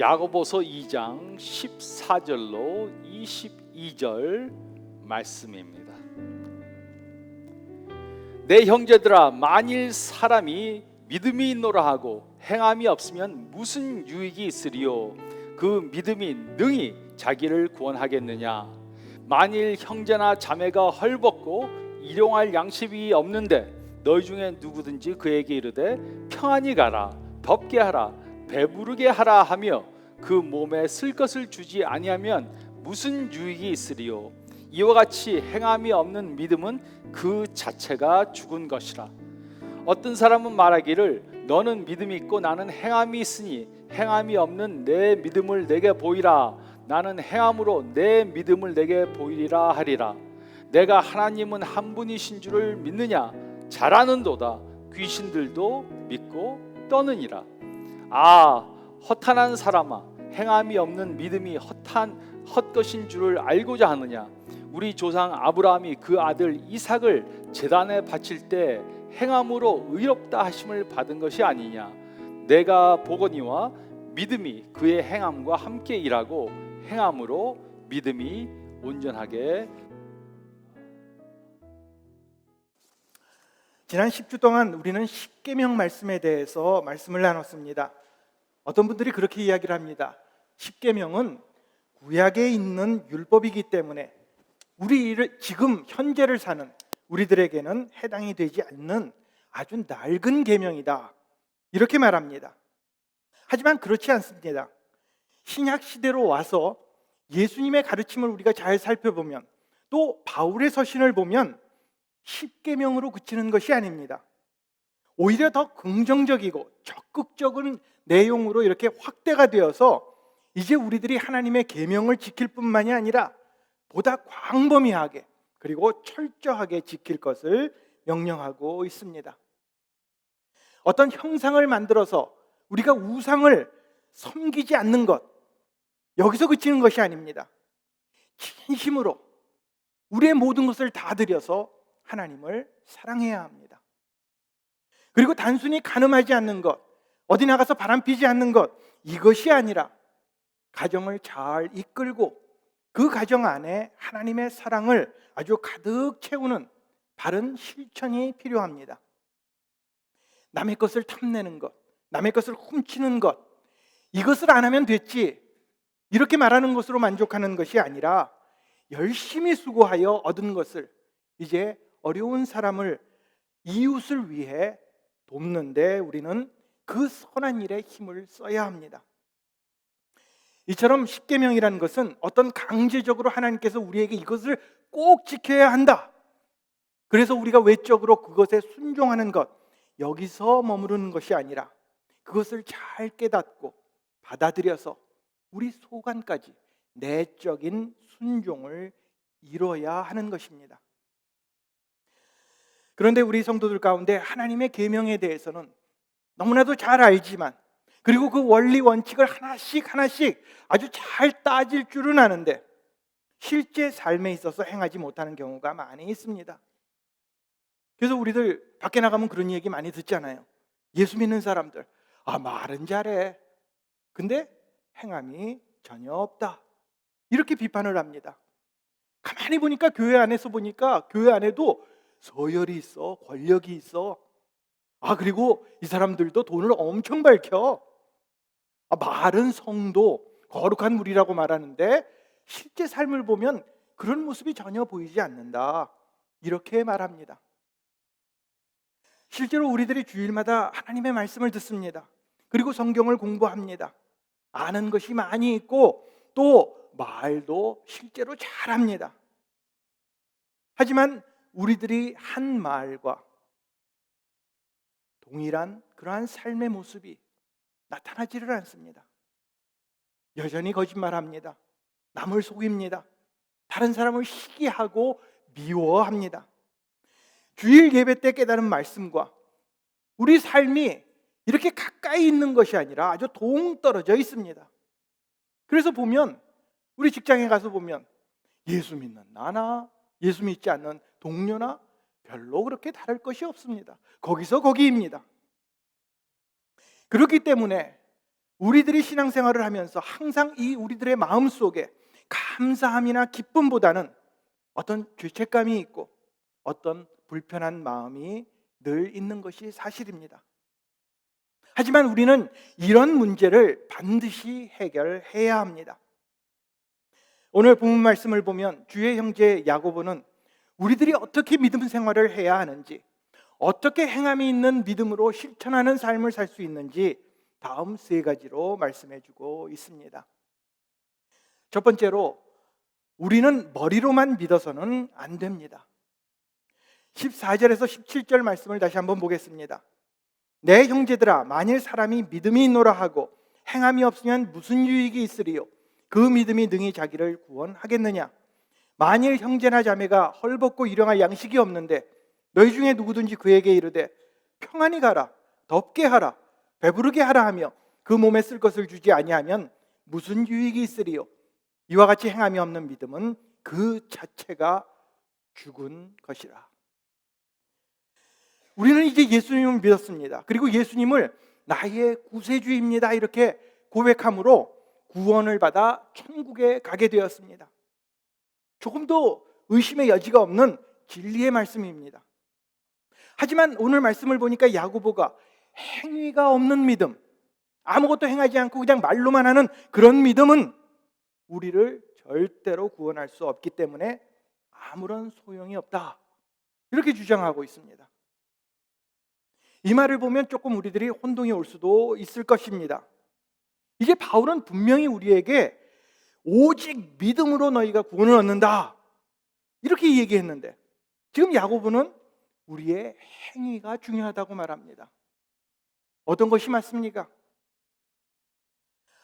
야고보서 2장 14절로 22절 말씀입니다. 내 형제들아, 만일 사람이 믿음이 있노라 하고 행함이 없으면 무슨 유익이 있으리요? 그 믿음이 능히 자기를 구원하겠느냐? 만일 형제나 자매가 헐벗고 일용할 양식이 없는데 너희 중에 누구든지 그에게 이르되 평안히 가라, 덥게 하라, 배부르게 하라 하며 그 몸에 쓸 것을 주지 아니하면 무슨 유익이 있으리요? 이와 같이 행함이 없는 믿음은 그 자체가 죽은 것이라. 어떤 사람은 말하기를 너는 믿음이 있고 나는 행함이 있으니 행함이 없는 내 믿음을 내게 보이라. 나는 행함으로 내 믿음을 내게 보이리라 하리라. 내가 하나님은 한 분이신 줄을 믿느냐? 잘 아는도다. 귀신들도 믿고 떠느니라. 아, 허탄한 사람아, 행함이 없는 믿음이 헛것인 줄을 알고자 하느냐? 우리 조상 아브라함이 그 아들 이삭을 제단에 바칠 때 행함으로 의롭다 하심을 받은 것이 아니냐? 내가 보거니와 믿음이 그의 행함과 함께 일하고 행함으로 믿음이 온전하게. 지난 10주 동안 우리는 십계명 말씀에 대해서 말씀을 나눴습니다. 어떤 분들이 그렇게 이야기를 합니다. 십계명은 구약에 있는 율법이기 때문에 지금 현재를 사는 우리들에게는 해당이 되지 않는 아주 낡은 계명이다, 이렇게 말합니다. 하지만 그렇지 않습니다. 신약 시대로 와서 예수님의 가르침을 우리가 잘 살펴보면, 또 바울의 서신을 보면 십계명으로 그치는 것이 아닙니다. 오히려 더 긍정적이고 적극적인 내용으로 이렇게 확대가 되어서 이제 우리들이 하나님의 계명을 지킬 뿐만이 아니라 보다 광범위하게 그리고 철저하게 지킬 것을 명령하고 있습니다. 어떤 형상을 만들어서 우리가 우상을 섬기지 않는 것, 여기서 그치는 것이 아닙니다. 진심으로 우리의 모든 것을 다 들여서 하나님을 사랑해야 합니다. 그리고 단순히 간음하지 않는 것, 어디 나가서 바람피지 않는 것, 이것이 아니라 가정을 잘 이끌고 그 가정 안에 하나님의 사랑을 아주 가득 채우는 바른 실천이 필요합니다. 남의 것을 탐내는 것, 남의 것을 훔치는 것, 이것을 안 하면 됐지, 이렇게 말하는 것으로 만족하는 것이 아니라 열심히 수고하여 얻은 것을 이제 어려운 사람을, 이웃을 위해 돕는데 우리는 그 선한 일에 힘을 써야 합니다. 이처럼 십계명이라는 것은 어떤 강제적으로 하나님께서 우리에게 이것을 꼭 지켜야 한다, 그래서 우리가 외적으로 그것에 순종하는 것, 여기서 머무르는 것이 아니라 그것을 잘 깨닫고 받아들여서 우리 속안까지 내적인 순종을 이뤄야 하는 것입니다. 그런데 우리 성도들 가운데 하나님의 계명에 대해서는 너무나도 잘 알지만, 그리고 그 원리 원칙을 하나씩 아주 잘 따질 줄은 아는데 실제 삶에 있어서 행하지 못하는 경우가 많이 있습니다. 그래서 우리들 밖에 나가면 그런 얘기 많이 듣잖아요. 예수 믿는 사람들, 말은 잘해, 근데 행함이 전혀 없다, 이렇게 비판을 합니다. 가만히 보니까 교회 안에서 보니까 교회 안에도 서열이 있어, 권력이 있어. 그리고 이 사람들도 돈을 엄청 밝혀. 말은 성도, 거룩한 무리라고 말하는데 실제 삶을 보면 그런 모습이 전혀 보이지 않는다, 이렇게 말합니다. 실제로 우리들이 주일마다 하나님의 말씀을 듣습니다. 그리고 성경을 공부합니다. 아는 것이 많이 있고 또 말도 실제로 잘합니다. 하지만 우리들이 한 말과 동일한 그러한 삶의 모습이 나타나지를 않습니다. 여전히 거짓말합니다. 남을 속입니다. 다른 사람을 시기하고 미워합니다. 주일 예배 때 깨달은 말씀과 우리 삶이 이렇게 가까이 있는 것이 아니라 아주 동떨어져 있습니다. 그래서 보면, 우리 직장에 가서 보면 예수 믿는 나나 예수 믿지 않는 동료나 별로 그렇게 다를 것이 없습니다. 거기서 거기입니다. 그렇기 때문에 우리들이 신앙생활을 하면서 항상 이 우리들의 마음속에 감사함이나 기쁨보다는 어떤 죄책감이 있고 어떤 불편한 마음이 늘 있는 것이 사실입니다. 하지만 우리는 이런 문제를 반드시 해결해야 합니다. 오늘 본문 말씀을 보면 주의 형제 야고보는 우리들이 어떻게 믿음 생활을 해야 하는지, 어떻게 행함이 있는 믿음으로 실천하는 삶을 살 수 있는지 다음 세 가지로 말씀해 주고 있습니다. 첫 번째로, 우리는 머리로만 믿어서는 안 됩니다. 14절에서 17절 말씀을 다시 한번 보겠습니다. 내 형제들아, 만일 사람이 믿음이 있노라 하고 행함이 없으면 무슨 유익이 있으리요? 그 믿음이 능히 자기를 구원하겠느냐? 만일 형제나 자매가 헐벗고 일용할 양식이 없는데 너희 중에 누구든지 그에게 이르되 평안히 가라, 덥게 하라, 배부르게 하라 하며 그 몸에 쓸 것을 주지 아니하면 무슨 유익이 있으리요? 이와 같이 행함이 없는 믿음은 그 자체가 죽은 것이라. 우리는 이제 예수님을 믿었습니다. 그리고 예수님을 나의 구세주입니다 이렇게 고백함으로 구원을 받아 천국에 가게 되었습니다. 조금도 의심의 여지가 없는 진리의 말씀입니다. 하지만 오늘 말씀을 보니까 야고보가 행위가 없는 믿음, 아무것도 행하지 않고 그냥 말로만 하는 그런 믿음은 우리를 절대로 구원할 수 없기 때문에 아무런 소용이 없다, 이렇게 주장하고 있습니다. 이 말을 보면 조금 우리들이 혼동이 올 수도 있을 것입니다. 이제 바울은 분명히 우리에게 오직 믿음으로 너희가 구원을 얻는다 이렇게 얘기했는데, 지금 야고보는 우리의 행위가 중요하다고 말합니다. 어떤 것이 맞습니까?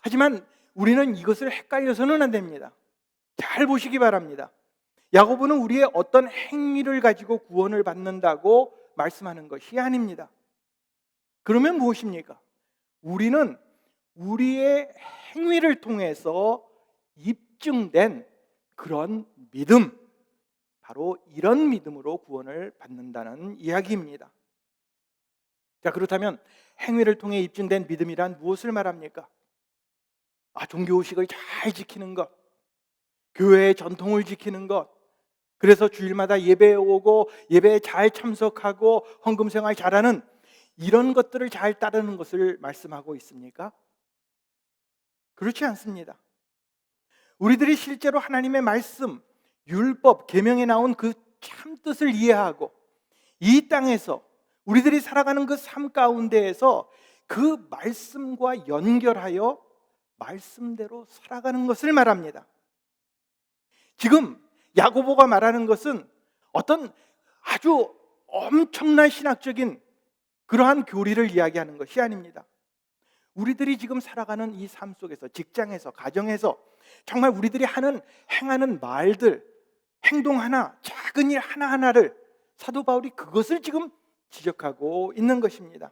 하지만 우리는 이것을 헷갈려서는 안 됩니다. 잘 보시기 바랍니다. 야고보는 우리의 어떤 행위를 가지고 구원을 받는다고 말씀하는 것이 아닙니다. 그러면 무엇입니까? 우리는 우리의 행위를 통해서 입증된 그런 믿음, 바로 이런 믿음으로 구원을 받는다는 이야기입니다. 자, 그렇다면 행위를 통해 입증된 믿음이란 무엇을 말합니까? 종교의식을 잘 지키는 것, 교회의 전통을 지키는 것, 그래서 주일마다 예배에 오고 예배에 잘 참석하고 헌금 생활 잘하는 이런 것들을 잘 따르는 것을 말씀하고 있습니까? 그렇지 않습니다. 우리들이 실제로 하나님의 말씀, 율법, 계명에 나온 그 참뜻을 이해하고 이 땅에서 우리들이 살아가는 그 삶 가운데에서 그 말씀과 연결하여 말씀대로 살아가는 것을 말합니다. 지금 야고보가 말하는 것은 어떤 아주 엄청난 신학적인 그러한 교리를 이야기하는 것이 아닙니다. 우리들이 지금 살아가는 이 삶 속에서, 직장에서, 가정에서 정말 우리들이 행하는 말들, 행동 하나, 작은 일 하나하나를 사도 바울이 그것을 지금 지적하고 있는 것입니다.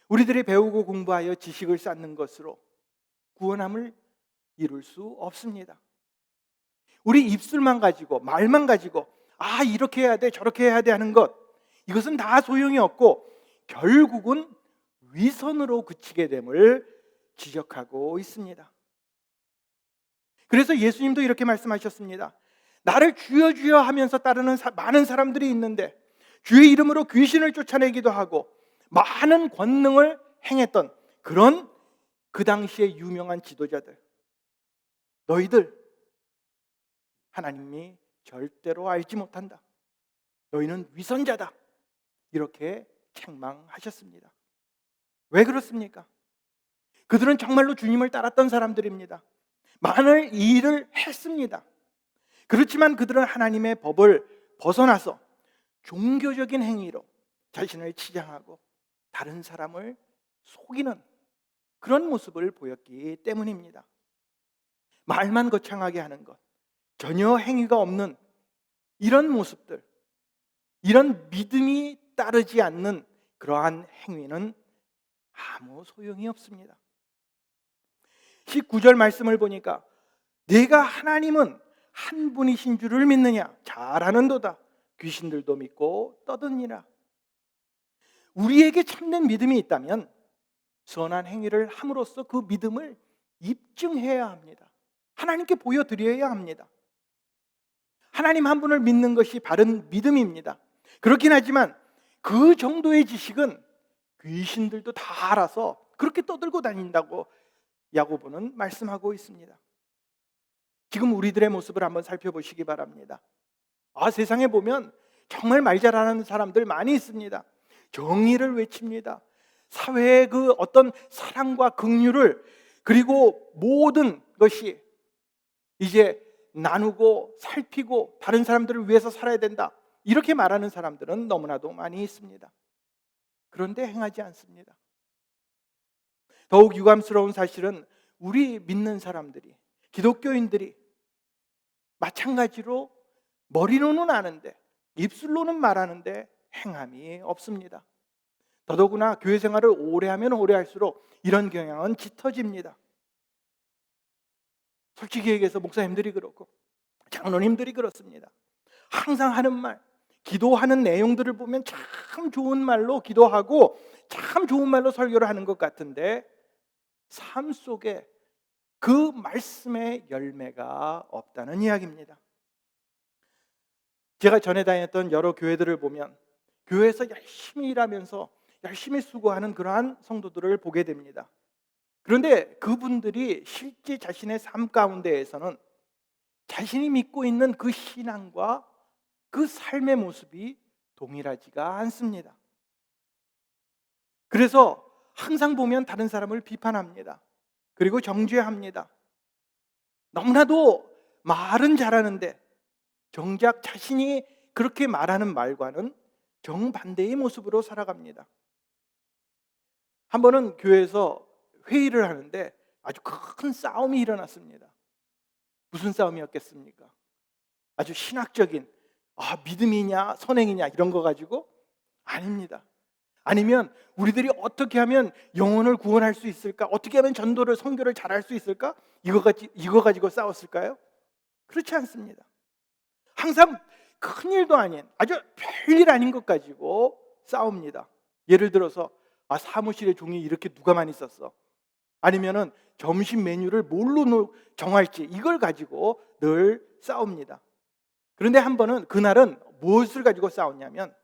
우리들이 배우고 공부하여 지식을 쌓는 것으로 구원함을 이룰 수 없습니다. 우리 입술만 가지고, 말만 가지고 이렇게 해야 돼, 저렇게 해야 돼 하는 것, 이것은 다 소용이 없고 결국은 위선으로 그치게 됨을 지적하고 있습니다. 그래서 예수님도 이렇게 말씀하셨습니다. 나를 주여 주여 하면서 따르는 많은 사람들이 있는데 주의 이름으로 귀신을 쫓아내기도 하고 많은 권능을 행했던 그런 그 당시에 유명한 지도자들, 너희들 하나님이 절대로 알지 못한다, 너희는 위선자다, 이렇게 책망하셨습니다. 왜 그렇습니까? 그들은 정말로 주님을 따랐던 사람들입니다. 많은 일을 했습니다. 그렇지만 그들은 하나님의 법을 벗어나서 종교적인 행위로 자신을 치장하고 다른 사람을 속이는 그런 모습을 보였기 때문입니다. 말만 거창하게 하는 것, 전혀 행위가 없는 이런 모습들, 이런 믿음이 따르지 않는 그러한 행위는 아무 소용이 없습니다. 19절 말씀을 보니까 내가 하나님은 한 분이신 줄을 믿느냐? 잘하는도다. 귀신들도 믿고 떠드니라. 우리에게 참된 믿음이 있다면 선한 행위를 함으로써 그 믿음을 입증해야 합니다. 하나님께 보여드려야 합니다. 하나님 한 분을 믿는 것이 바른 믿음입니다. 그렇긴 하지만 그 정도의 지식은 귀신들도 다 알아서 그렇게 떠들고 다닌다고 야고보는 말씀하고 있습니다. 지금 우리들의 모습을 한번 살펴보시기 바랍니다. 세상에 보면 정말 말 잘하는 사람들 많이 있습니다. 정의를 외칩니다. 사회의 그 어떤 사랑과 긍휼을, 그리고 모든 것이 이제 나누고 살피고 다른 사람들을 위해서 살아야 된다, 이렇게 말하는 사람들은 너무나도 많이 있습니다. 그런데 행하지 않습니다. 더욱 유감스러운 사실은 우리 믿는 사람들이, 기독교인들이 마찬가지로 머리로는 아는데 입술로는 말하는데 행함이 없습니다. 더더구나 교회 생활을 오래 하면 오래 할수록 이런 경향은 짙어집니다. 솔직히 얘기해서 목사님들이 그렇고 장로님들이 그렇습니다. 항상 하는 말, 기도하는 내용들을 보면 참 좋은 말로 기도하고 참 좋은 말로 설교를 하는 것 같은데 삶 속에 그 말씀의 열매가 없다는 이야기입니다. 제가 전에 다녔던 여러 교회들을 보면 교회에서 열심히 일하면서 열심히 수고하는 그러한 성도들을 보게 됩니다. 그런데 그분들이 실제 자신의 삶 가운데에서는 자신이 믿고 있는 그 신앙과 그 삶의 모습이 동일하지가 않습니다. 그래서 항상 보면 다른 사람을 비판합니다. 그리고 정죄합니다. 너무나도 말은 잘하는데 정작 자신이 그렇게 말하는 말과는 정반대의 모습으로 살아갑니다. 한 번은 교회에서 회의를 하는데 아주 큰 싸움이 일어났습니다. 무슨 싸움이었겠습니까? 아주 신학적인 믿음이냐 선행이냐 이런 거 가지고? 아닙니다. 아니면 우리들이 어떻게 하면 영혼을 구원할 수 있을까? 어떻게 하면 전도를, 선교를 잘할 수 있을까? 이거 가지고 싸웠을까요? 그렇지 않습니다. 항상 큰일도 아닌 아주 별일 아닌 것 가지고 싸웁니다. 예를 들어서 사무실에 종이 이렇게 누가 많이 썼어? 아니면은 점심 메뉴를 뭘로 정할지, 이걸 가지고 늘 싸웁니다. 그런데 한 번은 그날은 무엇을 가지고 싸웠냐면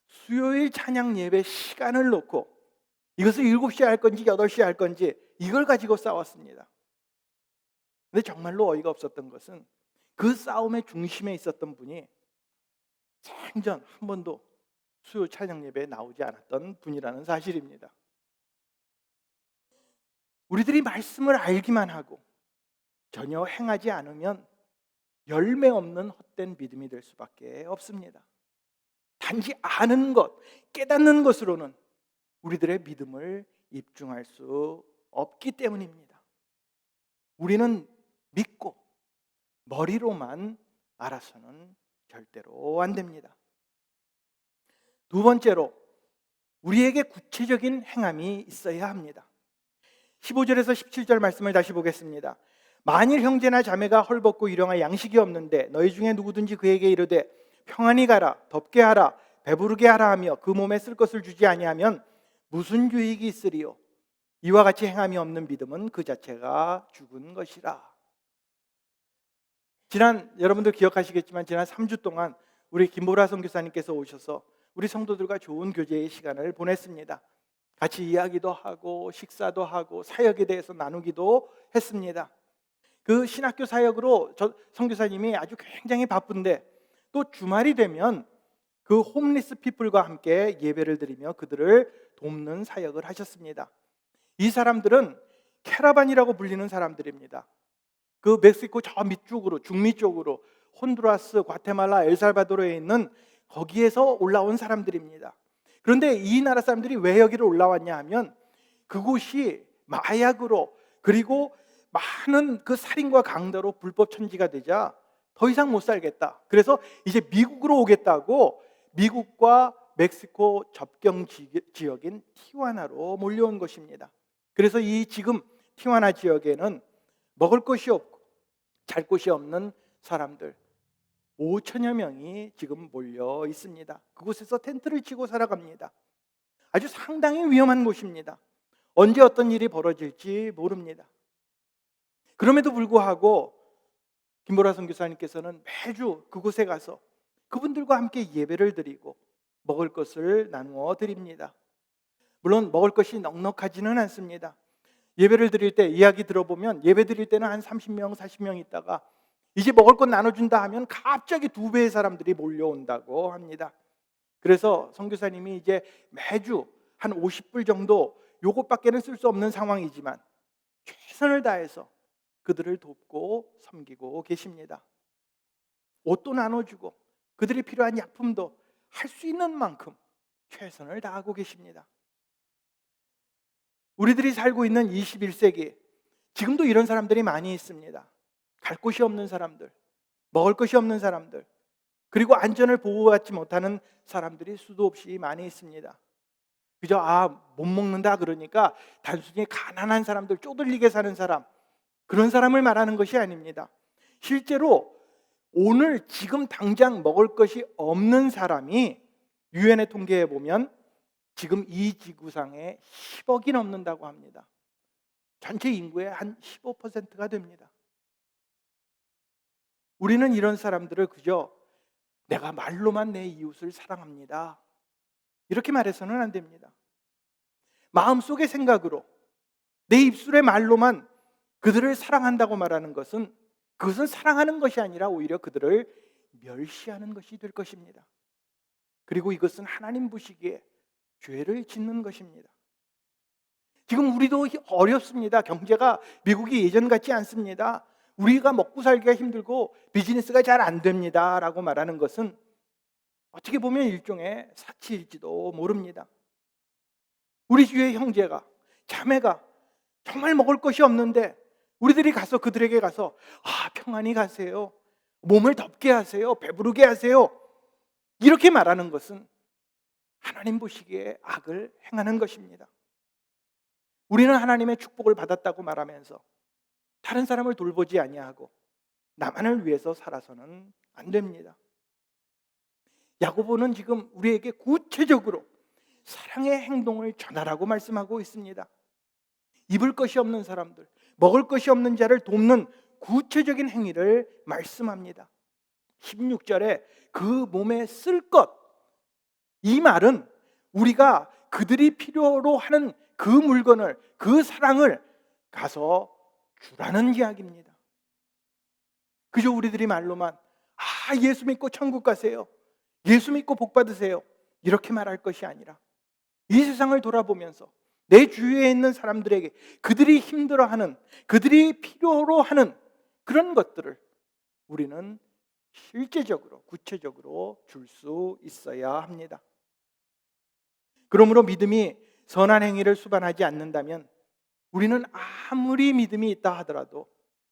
수요일 찬양 예배 시간을 놓고 이것을 7시에 할 건지 8시에 할 건지 이걸 가지고 싸웠습니다. 근데 정말로 어이가 없었던 것은 그 싸움의 중심에 있었던 분이 생전 한 번도 수요 찬양 예배에 나오지 않았던 분이라는 사실입니다. 우리들이 말씀을 알기만 하고 전혀 행하지 않으면 열매 없는 헛된 믿음이 될 수밖에 없습니다. 단지 아는 것, 깨닫는 것으로는 우리들의 믿음을 입증할 수 없기 때문입니다. 우리는 믿고 머리로만 알아서는 절대로 안 됩니다. 두 번째로 우리에게 구체적인 행함이 있어야 합니다. 15절에서 17절 말씀을 다시 보겠습니다. 만일 형제나 자매가 헐벗고 일용할 양식이 없는데 너희 중에 누구든지 그에게 이르되 평안히 가라, 덥게 하라, 배부르게 하라 하며 그 몸에 쓸 것을 주지 아니하면 무슨 유익이 있으리요? 이와 같이 행함이 없는 믿음은 그 자체가 죽은 것이라. 여러분들 기억하시겠지만 지난 3주 동안 우리 김보라 선교사님께서 오셔서 우리 성도들과 좋은 교제의 시간을 보냈습니다. 같이 이야기도 하고 식사도 하고 사역에 대해서 나누기도 했습니다. 그 신학교 사역으로 선교사님이 아주 굉장히 바쁜데 또 주말이 되면 그 홈리스 피플과 함께 예배를 드리며 그들을 돕는 사역을 하셨습니다. 이 사람들은 캐러반이라고 불리는 사람들입니다. 그 멕시코 저 밑쪽으로, 중미 쪽으로 혼두라스, 과테말라, 엘살바도르에 있는 거기에서 올라온 사람들입니다. 그런데 이 나라 사람들이 왜 여기를 올라왔냐 하면 그곳이 마약으로 그리고 많은 그 살인과 강도로 불법 천지가 되자 더 이상 못 살겠다. 그래서 이제 미국으로 오겠다고 미국과 멕시코 접경 지역인 티juana로 몰려온 것입니다. 그래서 이 지금 티juana 지역에는 먹을 것이 없고 잘 곳이 없는 사람들 5천여 명이 지금 몰려 있습니다. 그곳에서 텐트를 치고 살아갑니다. 아주 상당히 위험한 곳입니다. 언제 어떤 일이 벌어질지 모릅니다. 그럼에도 불구하고 김보라 선교사님께서는 매주 그곳에 가서 그분들과 함께 예배를 드리고 먹을 것을 나누어 드립니다. 물론 먹을 것이 넉넉하지는 않습니다. 예배를 드릴 때 이야기 들어보면 예배 드릴 때는 한 30명, 40명 있다가 이제 먹을 것 나눠준다 하면 갑자기 2배의 사람들이 몰려온다고 합니다. 그래서 선교사님이 이제 매주 한 50불 정도 요것밖에는 쓸 수 없는 상황이지만 최선을 다해서 그들을 돕고 섬기고 계십니다. 옷도 나눠주고 그들이 필요한 약품도 할 수 있는 만큼 최선을 다하고 계십니다. 우리들이 살고 있는 21세기 지금도 이런 사람들이 많이 있습니다. 갈 곳이 없는 사람들, 먹을 것이 없는 사람들, 그리고 안전을 보호받지 못하는 사람들이 수도 없이 많이 있습니다. 그저 못 먹는다 그러니까 단순히 가난한 사람들, 쪼들리게 사는 사람, 그런 사람을 말하는 것이 아닙니다. 실제로 오늘 지금 당장 먹을 것이 없는 사람이 유엔의 통계에 보면 지금 이 지구상에 10억이 넘는다고 합니다. 전체 인구의 한 15%가 됩니다. 우리는 이런 사람들을 그저 내가 말로만 내 이웃을 사랑합니다, 이렇게 말해서는 안 됩니다. 마음속의 생각으로 내 입술의 말로만 그들을 사랑한다고 말하는 것은 그것은 사랑하는 것이 아니라 오히려 그들을 멸시하는 것이 될 것입니다. 그리고 이것은 하나님 보시기에 죄를 짓는 것입니다. 지금 우리도 어렵습니다. 경제가 미국이 예전 같지 않습니다. 우리가 먹고 살기가 힘들고 비즈니스가 잘 안 됩니다 라고 말하는 것은 어떻게 보면 일종의 사치일지도 모릅니다. 우리 주위의 형제가, 자매가 정말 먹을 것이 없는데 우리들이 가서 그들에게 가서 평안히 가세요, 몸을 덥게 하세요, 배부르게 하세요, 이렇게 말하는 것은 하나님 보시기에 악을 행하는 것입니다. 우리는 하나님의 축복을 받았다고 말하면서 다른 사람을 돌보지 아니하고 나만을 위해서 살아서는 안 됩니다. 야고보는 지금 우리에게 구체적으로 사랑의 행동을 전하라고 말씀하고 있습니다. 입을 것이 없는 사람들, 먹을 것이 없는 자를 돕는 구체적인 행위를 말씀합니다. 16절에 그 몸에 쓸 것, 이 말은 우리가 그들이 필요로 하는 그 물건을, 그 사랑을 가서 주라는 이야기입니다. 그저 우리들이 말로만 예수 믿고 천국 가세요, 예수 믿고 복 받으세요, 이렇게 말할 것이 아니라 이 세상을 돌아보면서 내 주위에 있는 사람들에게 그들이 힘들어하는, 그들이 필요로 하는 그런 것들을 우리는 실제적으로, 구체적으로 줄 수 있어야 합니다. 그러므로 믿음이 선한 행위를 수반하지 않는다면 우리는 아무리 믿음이 있다 하더라도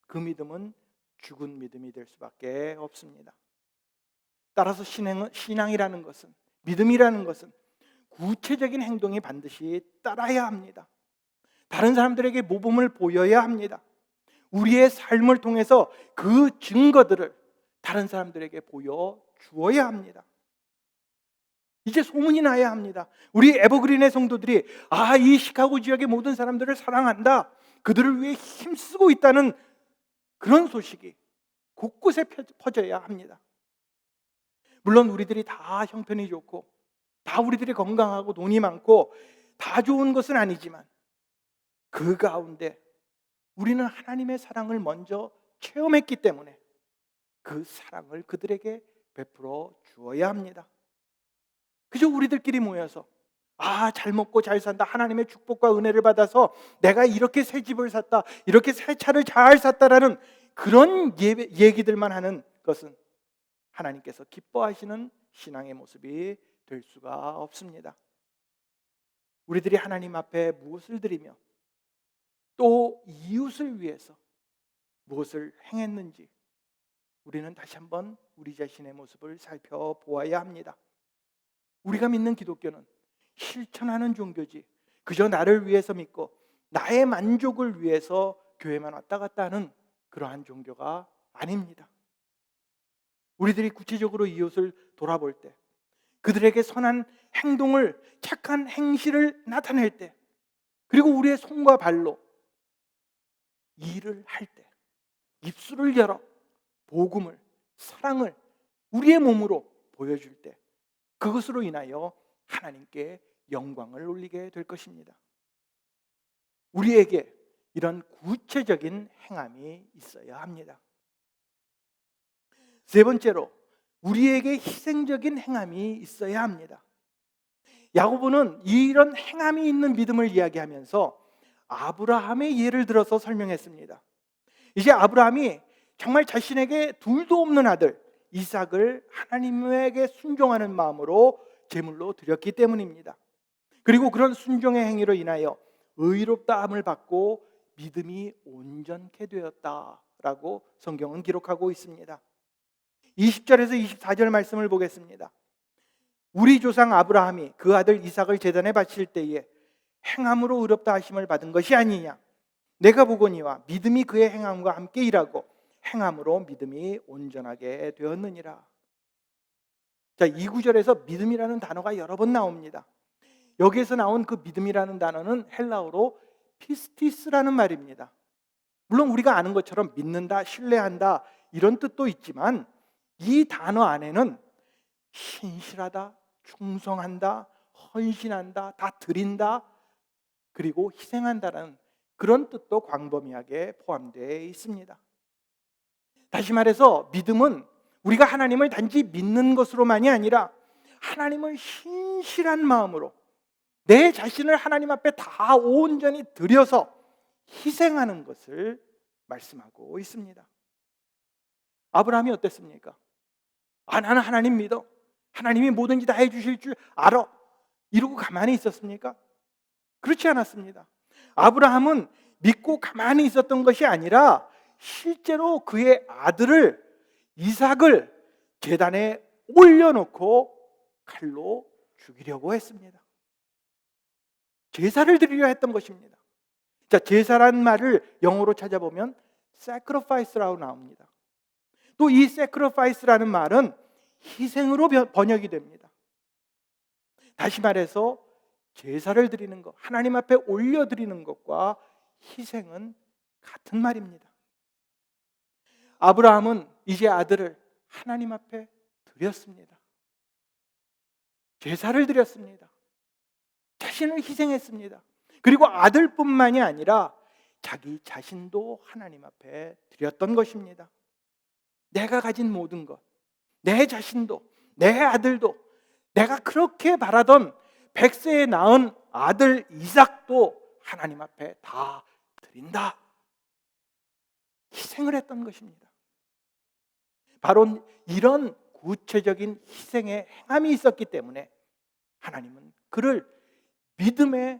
그 믿음은 죽은 믿음이 될 수밖에 없습니다. 따라서 신앙이라는 것은, 믿음이라는 것은 구체적인 행동이 반드시 따라야 합니다. 다른 사람들에게 모범을 보여야 합니다. 우리의 삶을 통해서 그 증거들을 다른 사람들에게 보여주어야 합니다. 이제 소문이 나야 합니다. 우리 에버그린의 성도들이 이 시카고 지역의 모든 사람들을 사랑한다, 그들을 위해 힘쓰고 있다는 그런 소식이 곳곳에 퍼져야 합니다. 물론 우리들이 다 형편이 좋고 다 우리들이 건강하고 돈이 많고 다 좋은 것은 아니지만 그 가운데 우리는 하나님의 사랑을 먼저 체험했기 때문에 그 사랑을 그들에게 베풀어 주어야 합니다. 그저 우리들끼리 모여서 잘 먹고 잘 산다, 하나님의 축복과 은혜를 받아서 내가 이렇게 새 집을 샀다, 이렇게 새 차를 잘 샀다라는 그런 얘기들만 하는 것은 하나님께서 기뻐하시는 신앙의 모습이 될 수가 없습니다. 우리들이 하나님 앞에 무엇을 드리며 또 이웃을 위해서 무엇을 행했는지 우리는 다시 한번 우리 자신의 모습을 살펴보아야 합니다. 우리가 믿는 기독교는 실천하는 종교지 그저 나를 위해서 믿고 나의 만족을 위해서 교회만 왔다 갔다 하는 그러한 종교가 아닙니다. 우리들이 구체적으로 이웃을 돌아볼 때, 그들에게 선한 행동을, 착한 행실을 나타낼 때 그리고 우리의 손과 발로 일을 할 때 입술을 열어 복음을, 사랑을 우리의 몸으로 보여줄 때 그것으로 인하여 하나님께 영광을 올리게 될 것입니다. 우리에게 이런 구체적인 행함이 있어야 합니다. 세 번째로 우리에게 희생적인 행함이 있어야 합니다. 야고보는 이런 행함이 있는 믿음을 이야기하면서 아브라함의 예를 들어서 설명했습니다. 이제 아브라함이 정말 자신에게 둘도 없는 아들 이삭을 하나님에게 순종하는 마음으로 제물로 드렸기 때문입니다. 그리고 그런 순종의 행위로 인하여 의롭다함을 받고 믿음이 온전케 되었다라고 성경은 기록하고 있습니다. 20절에서 24절 말씀을 보겠습니다. 우리 조상 아브라함이 그 아들 이삭을 제단에 바칠 때에 행함으로 의롭다 하심을 받은 것이 아니냐. 내가 보거니와 믿음이 그의 행함과 함께 일하고 행함으로 믿음이 온전하게 되었느니라. 자, 이 구절에서 믿음이라는 단어가 여러 번 나옵니다. 여기에서 나온 그 믿음이라는 단어는 헬라어로 피스티스라는 말입니다. 물론 우리가 아는 것처럼 믿는다, 신뢰한다 이런 뜻도 있지만 이 단어 안에는 신실하다, 충성한다, 헌신한다, 다 드린다, 그리고 희생한다라는 그런 뜻도 광범위하게 포함되어 있습니다. 다시 말해서 믿음은 우리가 하나님을 단지 믿는 것으로만이 아니라 하나님을 신실한 마음으로 내 자신을 하나님 앞에 다 온전히 드려서 희생하는 것을 말씀하고 있습니다. 아브라함이 어땠습니까? 나는 하나님 믿어. 하나님이 뭐든지 다 해주실 줄 알아. 이러고 가만히 있었습니까? 그렇지 않았습니다. 아브라함은 믿고 가만히 있었던 것이 아니라 실제로 그의 아들을 이삭을 제단에 올려놓고 칼로 죽이려고 했습니다. 제사를 드리려 했던 것입니다. 자, 제사란 말을 영어로 찾아보면 sacrifice라고 나옵니다. 또 이 sacrifice라는 말은 희생으로 번역이 됩니다. 다시 말해서 제사를 드리는 것, 하나님 앞에 올려드리는 것과 희생은 같은 말입니다. 아브라함은 이제 아들을 하나님 앞에 드렸습니다. 제사를 드렸습니다. 자신을 희생했습니다. 그리고 아들뿐만이 아니라 자기 자신도 하나님 앞에 드렸던 것입니다. 내가 가진 모든 것, 내 자신도, 내 아들도, 내가 그렇게 바라던 100세에 낳은 아들 이삭도 하나님 앞에 다 드린다. 희생을 했던 것입니다. 바로 이런 구체적인 희생의 행함이 있었기 때문에 하나님은 그를 믿음의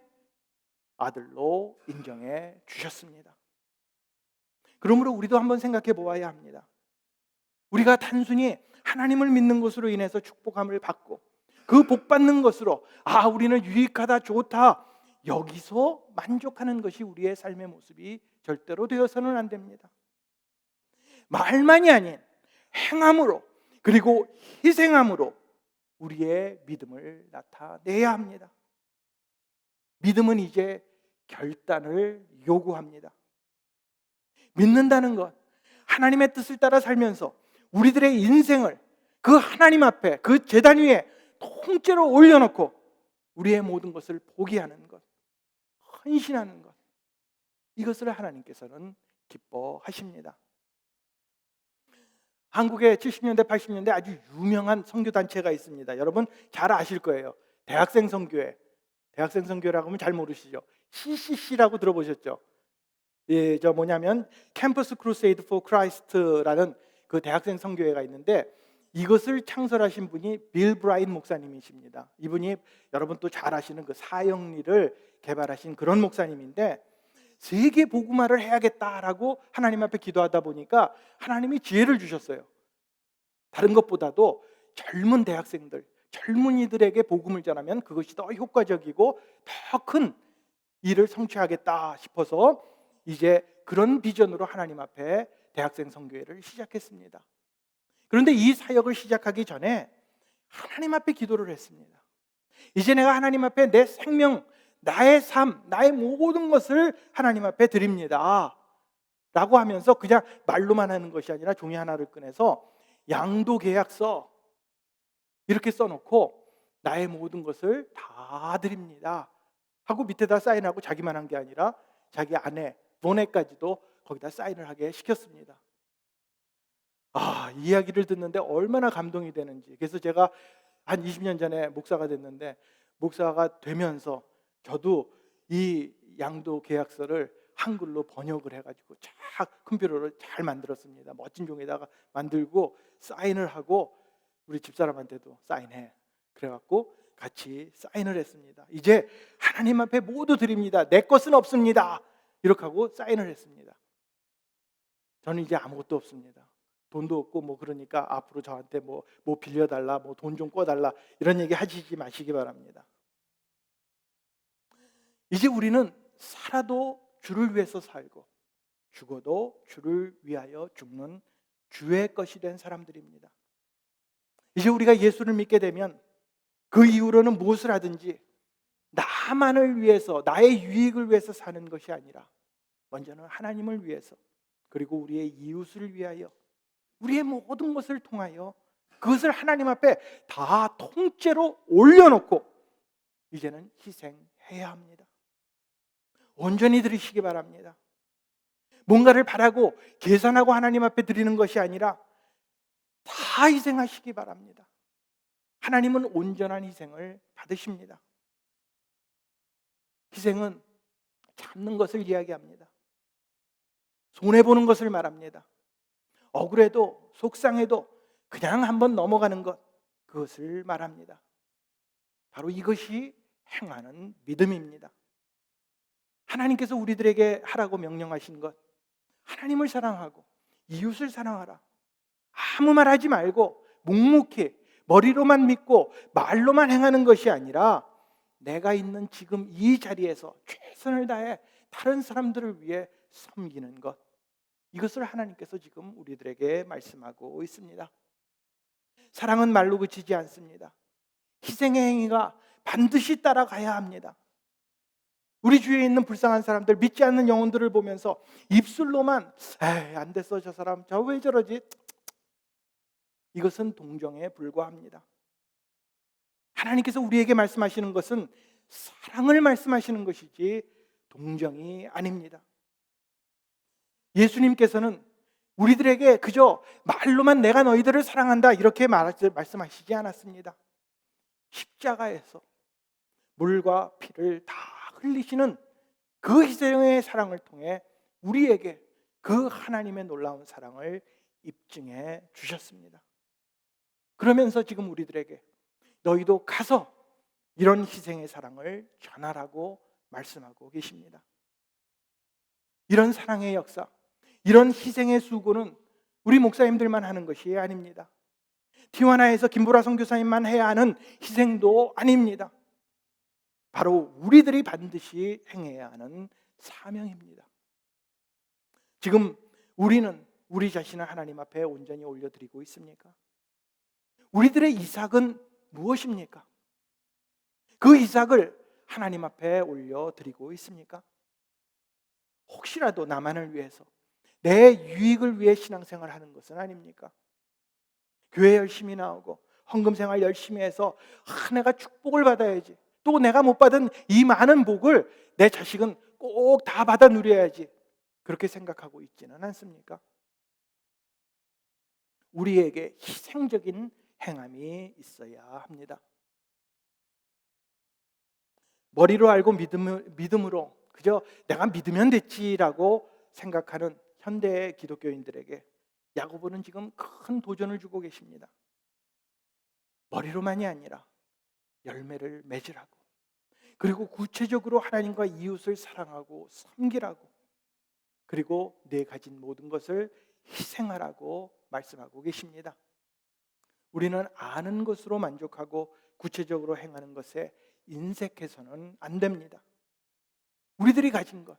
아들로 인정해 주셨습니다. 그러므로 우리도 한번 생각해 보아야 합니다. 우리가 단순히 하나님을 믿는 것으로 인해서 축복함을 받고 그 복 받는 것으로 우리는 유익하다, 좋다, 여기서 만족하는 것이 우리의 삶의 모습이 절대로 되어서는 안 됩니다. 말만이 아닌 행함으로 그리고 희생함으로 우리의 믿음을 나타내야 합니다. 믿음은 이제 결단을 요구합니다. 믿는다는 것, 하나님의 뜻을 따라 살면서 우리들의 인생을 그 하나님 앞에, 그 제단 위에 통째로 올려놓고 우리의 모든 것을 포기하는 것, 헌신하는 것, 이것을 하나님께서는 기뻐하십니다. 한국에 70년대, 80년대 아주 유명한 선교단체가 있습니다. 여러분 잘 아실 거예요. 대학생 선교회. 대학생 선교회라고 하면 잘 모르시죠? CCC라고 들어보셨죠? 예, 캠퍼스 크루세이드 포 크라이스트라는 그 대학생 선교회가 있는데 이것을 창설하신 분이 빌 브라인 목사님이십니다. 이분이 여러분 또 잘 아시는 그 사형리를 개발하신 그런 목사님인데 세계 복음화를 해야겠다라고 하나님 앞에 기도하다 보니까 하나님이 지혜를 주셨어요. 다른 것보다도 젊은 대학생들, 젊은이들에게 복음을 전하면 그것이 더 효과적이고 더 큰 일을 성취하겠다 싶어서 이제 그런 비전으로 하나님 앞에 대학생 선교회를 시작했습니다. 그런데 이 사역을 시작하기 전에 하나님 앞에 기도를 했습니다. 이제 내가 하나님 앞에 내 생명, 나의 삶, 나의 모든 것을 하나님 앞에 드립니다 라고 하면서 그냥 말로만 하는 것이 아니라 종이 하나를 꺼내서 양도 계약서 이렇게 써놓고 나의 모든 것을 다 드립니다 하고 밑에다 사인하고 자기만 한 게 아니라 자기 아내, 보내까지도 거기다 사인을 하게 시켰습니다. 이 이야기를 듣는데 얼마나 감동이 되는지. 그래서 제가 한 20년 전에 목사가 됐는데, 목사가 되면서 저도 이 양도 계약서를 한글로 번역을 해가지고 컴퓨터로 잘 만들었습니다. 멋진 종에다가 만들고 사인을 하고 우리 집사람한테도 사인해 그래갖고 같이 사인을 했습니다. 이제 하나님 앞에 모두 드립니다. 내 것은 없습니다. 이렇게 하고 사인을 했습니다. 저는 이제 아무것도 없습니다. 돈도 없고 그러니까 앞으로 저한테 뭐 빌려달라, 돈 좀 꿔달라 이런 얘기 하시지 마시기 바랍니다. 이제 우리는 살아도 주를 위해서 살고 죽어도 주를 위하여 죽는 주의 것이 된 사람들입니다. 이제 우리가 예수를 믿게 되면 그 이후로는 무엇을 하든지 나만을 위해서, 나의 유익을 위해서 사는 것이 아니라 먼저는 하나님을 위해서, 그리고 우리의 이웃을 위하여, 우리의 모든 것을 통하여 그것을 하나님 앞에 다 통째로 올려놓고 이제는 희생해야 합니다. 온전히 들으시기 바랍니다. 뭔가를 바라고 계산하고 하나님 앞에 드리는 것이 아니라 다 희생하시기 바랍니다. 하나님은 온전한 희생을 받으십니다. 희생은 참는 것을 이야기합니다. 손해보는 것을 말합니다. 억울해도 속상해도 그냥 한번 넘어가는 것, 그것을 말합니다. 바로 이것이 행하는 믿음입니다. 하나님께서 우리들에게 하라고 명령하신 것, 하나님을 사랑하고 이웃을 사랑하라. 아무 말 하지 말고 묵묵히 머리로만 믿고 말로만 행하는 것이 아니라 내가 있는 지금 이 자리에서 최선을 다해 다른 사람들을 위해 섬기는 것, 이것을 하나님께서 지금 우리들에게 말씀하고 있습니다. 사랑은 말로 그치지 않습니다. 희생의 행위가 반드시 따라가야 합니다. 우리 주위에 있는 불쌍한 사람들, 믿지 않는 영혼들을 보면서 입술로만 안 됐어 저 사람, 저 왜 저러지, 이것은 동정에 불과합니다. 하나님께서 우리에게 말씀하시는 것은 사랑을 말씀하시는 것이지 동정이 아닙니다. 예수님께서는 우리들에게 그저 말로만 내가 너희들을 사랑한다 이렇게 말씀하시지 않았습니다. 십자가에서 물과 피를 다 흘리시는 그 희생의 사랑을 통해 우리에게 그 하나님의 놀라운 사랑을 입증해 주셨습니다. 그러면서 지금 우리들에게 너희도 가서 이런 희생의 사랑을 전하라고 말씀하고 계십니다. 이런 사랑의 역사, 이런 희생의 수고는 우리 목사님들만 하는 것이 아닙니다. 티와나에서 김보라 선교사님만 해야 하는 희생도 아닙니다. 바로 우리들이 반드시 행해야 하는 사명입니다. 지금 우리는 우리 자신을 하나님 앞에 온전히 올려드리고 있습니까? 우리들의 이삭은 무엇입니까? 그 이삭을 하나님 앞에 올려드리고 있습니까? 혹시라도 나만을 위해서, 내 유익을 위해 신앙생활 하는 것은 아닙니까? 교회 열심히 나오고 헌금생활 열심히 해서 내가 축복을 받아야지, 또 내가 못 받은 이 많은 복을 내 자식은 꼭 다 받아 누려야지, 그렇게 생각하고 있지는 않습니까? 우리에게 희생적인 행함이 있어야 합니다. 머리로 알고 믿음으로 그저 내가 믿으면 됐지라고 생각하는 현대의 기독교인들에게 야고보는 지금 큰 도전을 주고 계십니다. 머리로만이 아니라 열매를 맺으라고, 그리고 구체적으로 하나님과 이웃을 사랑하고 섬기라고, 그리고 내 가진 모든 것을 희생하라고 말씀하고 계십니다. 우리는 아는 것으로 만족하고 구체적으로 행하는 것에 인색해서는 안 됩니다. 우리들이 가진 것,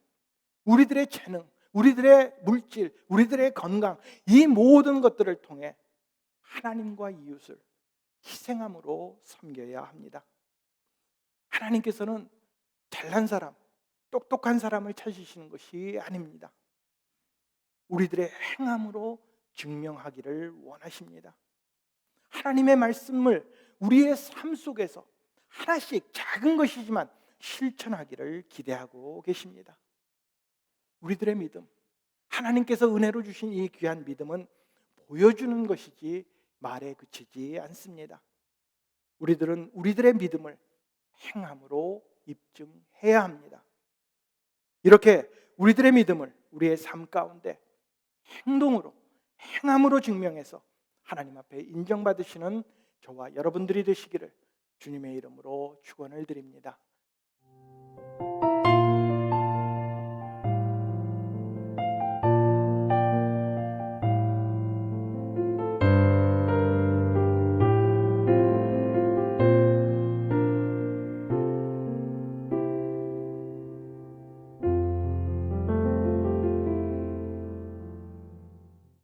우리들의 재능, 우리들의 물질, 우리들의 건강, 이 모든 것들을 통해 하나님과 이웃을 희생함으로 섬겨야 합니다. 하나님께서는 잘난 사람, 똑똑한 사람을 찾으시는 것이 아닙니다. 우리들의 행함으로 증명하기를 원하십니다. 하나님의 말씀을 우리의 삶 속에서 하나씩 작은 것이지만 실천하기를 기대하고 계십니다. 우리들의 믿음, 하나님께서 은혜로 주신 이 귀한 믿음은 보여주는 것이지 말에 그치지 않습니다. 우리들은 우리들의 믿음을 행함으로 입증해야 합니다. 이렇게 우리들의 믿음을 우리의 삶 가운데 행동으로, 행함으로 증명해서 하나님 앞에 인정받으시는 저와 여러분들이 되시기를 주님의 이름으로 축원을 드립니다.